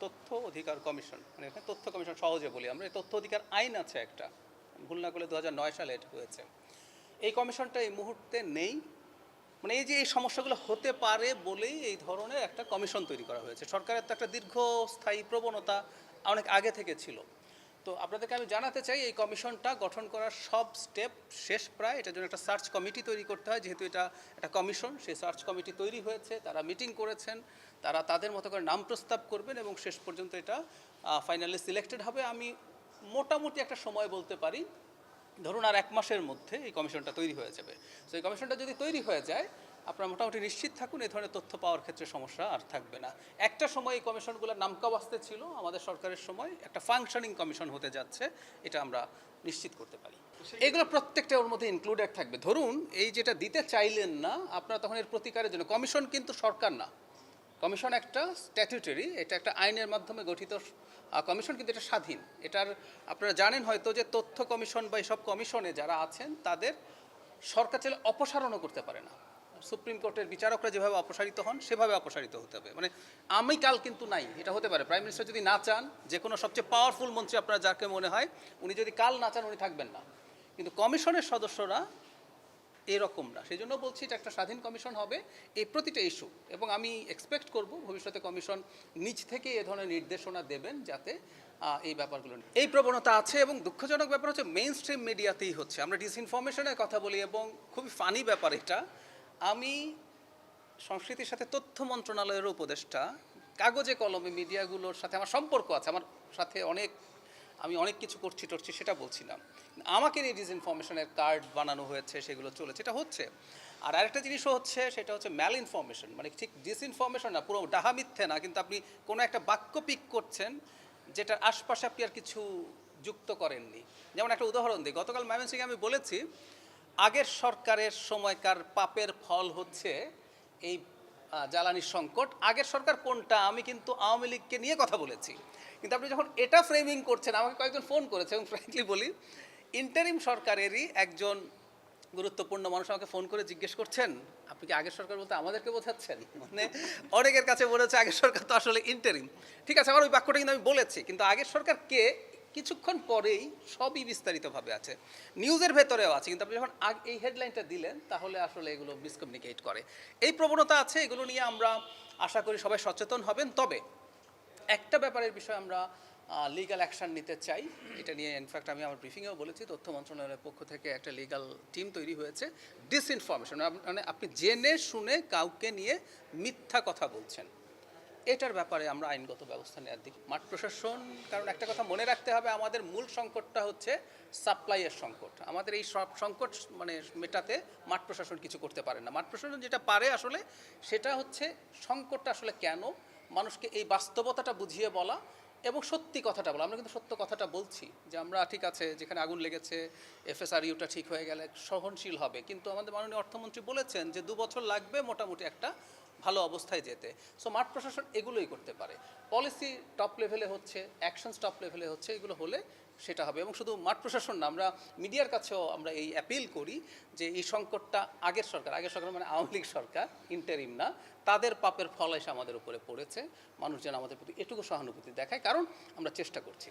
তথ্য অধিকার কমিশন, মানে এখানে তথ্য কমিশন সহজে বলি আমরা। এই তথ্য অধিকার আইন আছে একটা, ভুল না করলে 2009 সালে এটা হয়েছে। এই কমিশনটা এই মুহূর্তে নেই, মানে এই যে এই সমস্যাগুলো হতে পারে বলেই এই ধরনের একটা কমিশন তৈরি করা হয়েছে। সরকারের তো একটা দীর্ঘস্থায়ী প্রবণতা অনেক আগে থেকে ছিল। তো আপনাদেরকে আমি জানাতে চাই এই কমিশনটা গঠন করার সব স্টেপ শেষ প্রায়। এটার জন্য একটা সার্চ কমিটি তৈরি করতে হয়, যেহেতু এটা একটা কমিশন। সেই সার্চ কমিটি তৈরি হয়েছে, তারা মিটিং করেছেন, তারা তাদের মতো করে নাম প্রস্তাব করবেন এবং শেষ পর্যন্ত এটা ফাইনালি সিলেক্টেড হবে। আমি মোটামুটি একটা সময় বলতে পারি, ধরুন আর 1 মাসের মধ্যে এই কমিশনটা তৈরি হয়ে যাবে। তো এই কমিশনটা যদি তৈরি হয়ে যায়, আপনারা মোটামুটি নিশ্চিত থাকুন এই ধরনের তথ্য পাওয়ার ক্ষেত্রে সমস্যা আর থাকবে না। একটা সময় এই কমিশনগুলোর নামকাওয়াস্তে ছিল, আমাদের সরকারের সময় একটা ফাংশনিং কমিশন হতে যাচ্ছে, এটা আমরা নিশ্চিত করতে পারি। এগুলো প্রত্যেকটা ওর মধ্যে ইনক্লুডেড থাকবে। ধরুন এই যেটা দিতে চাইলেন না আপনারা, তখন এর প্রতিকারের জন্য কমিশন কিন্তু সরকার না, কমিশন একটা স্ট্যাটিউটরি, এটা একটা আইনের মাধ্যমে গঠিত কমিশন, কিন্তু এটা স্বাধীন। এটার আপনারা জানেন হয়তো যে তথ্য কমিশন বা এইসব কমিশনে যারা আছেন তাদের সরকার চাইলে অপসারণও করতে পারে না। সুপ্রিম কোর্টের বিচারকরা যেভাবে অপসারিত হন সেভাবে অপসারিত হতে হবে। মানে আমি কাল কিন্তু নাই, এটা হতে পারে। প্রাইম মিনিস্টার যদি না চান, যে কোনো সবচেয়ে পাওয়ারফুল মন্ত্রী আপনারা যাকে মনে হয়, উনি যদি কাল না চান উনি থাকবেন না। কিন্তু কমিশনের সদস্যরা এরকম না, সেই জন্য বলছি এটা একটা স্বাধীন কমিশন হবে এই প্রতিটা ইস্যু। এবং আমি এক্সপেক্ট করব ভবিষ্যতে কমিশন নিজ থেকে এ ধরনের নির্দেশনা দেবেন যাতে এই ব্যাপারগুলো, এই প্রবণতা আছে। এবং দুঃখজনক ব্যাপার হচ্ছে মেইন স্ট্রিম মিডিয়াতেই হচ্ছে। আমরা ডিসইনফরমেশনের কথা বলি এবং খুবই ফানি ব্যাপার এটা, আমি সংস্কৃতির সাথে তথ্য মন্ত্রণালয়ের উপদেষ্টা, কাগজে কলমে মিডিয়াগুলোর সাথে আমার সম্পর্ক আছে, আমার সাথে আমি অনেক কিছু করছি সেটা বলছিলাম। আমাকে নিয়ে ডিসইনফরমেশনের কার্ড বানানো হয়েছে, সেগুলো চলেছে, এটা হচ্ছে। আর আরেকটা জিনিসও হচ্ছে, সেটা হচ্ছে ম্যাল ইনফরমেশন, মানে ঠিক ডিসইনফরমেশন না, পুরো ডাহা মিথ্যে না, কিন্তু আপনি কোনো একটা বাক্য পিক করছেন যেটার আশপাশে আপনি আর কিছু যুক্ত করেননি। যেমন একটা উদাহরণ দিই, গতকাল ময়মনসিংহে আমি বলেছি আগের সরকারের সময়কার পাপের ফল হচ্ছে এই জ্বালানির সংকট। আগের সরকার কোনটা, আমি কিন্তু আওয়ামী লীগকে নিয়ে কথা বলেছি। কিন্তু আপনি যখন এটা ফ্রেমিং করছেন, আমাকে কয়েকজন ফোন করেছে এবং ফ্র্যাঙ্কলি বলি, ইন্টারিম সরকারেরই একজন গুরুত্বপূর্ণ মানুষ আমাকে ফোন করে জিজ্ঞেস করছেন, আপনি কি আগের সরকার বলতে আমাদেরকে বোঝাচ্ছেন? মানে অনেকের কাছে বলেছে আগের সরকার তো আসলে ইন্টারিম। ঠিক আছে, আমার ওই বাক্যটা কিন্তু আমি বলেছি, কিন্তু আগের সরকার কে কিছুক্ষণ পরেই সবই বিস্তারিতভাবে আছে, নিউজের ভেতরেও আছে। কিন্তু আপনি যখন এই হেডলাইনটা দিলেন তাহলে আসলে এগুলো মিসকমিউনিকেট করে। এই প্রবণতা আছে, এগুলো নিয়ে আমরা আশা করি সবাই সচেতন হবেন। তবে একটা ব্যাপারের বিষয়ে আমরা লিগ্যাল অ্যাকশন নিতে চাই, এটা নিয়ে ইনফ্যাক্ট আমি আমার ব্রিফিংয়েও বলেছি, তথ্য মন্ত্রণালয়ের পক্ষ থেকে একটা লিগ্যাল টিম তৈরি হয়েছে। ডিসইনফরমেশন মানে আপনি জেনে শুনে কাউকে নিয়ে মিথ্যা কথা বলছেন, এটার ব্যাপারে আমরা আইনগত ব্যবস্থা নেওয়ার দিকে মাঠ প্রশাসন। কারণ একটা কথা মনে রাখতে হবে, আমাদের মূল সংকটটা হচ্ছে সাপ্লাইয়ের সংকট। আমাদের এই সব সংকট মানে মেটাতে মাঠ প্রশাসন কিছু করতে পারে না। মাঠ প্রশাসন যেটা পারে আসলে সেটা হচ্ছে সংকটটা আসলে কেন, মানুষকে এই বাস্তবতাটা বুঝিয়ে বলা এবং সত্যি কথাটা বলা। আমরা কিন্তু সত্য কথাটা বলছি যে আমরা ঠিক আছে, যেখানে আগুন লেগেছে এফএসআরইউটা ঠিক হয়ে গেলে সহনশীল হবে, কিন্তু আমাদের মাননীয় অর্থমন্ত্রী বলেছেন যে 2 বছর লাগবে মোটামুটি একটা ভালো অবস্থায় যেতে। সো মাঠ প্রশাসন এগুলোই করতে পারে। পলিসি টপ লেভেলে হচ্ছে, অ্যাকশনস টপ লেভেলে হচ্ছে, এগুলো হলে সেটা হবে। এবং শুধু মাঠ প্রশাসন না, আমরা মিডিয়ার কাছেও আমরা এই অ্যাপিল করি যে এই সংকটটা আগের সরকার মানে আওয়ামী লীগ সরকার, ইন্টারিম না, তাদের পাপের ফল এসে আমাদের উপরে পড়েছে। মানুষ যেন আমাদের প্রতি এটুকু সহানুভূতি দেখায়, কারণ আমরা চেষ্টা করছি।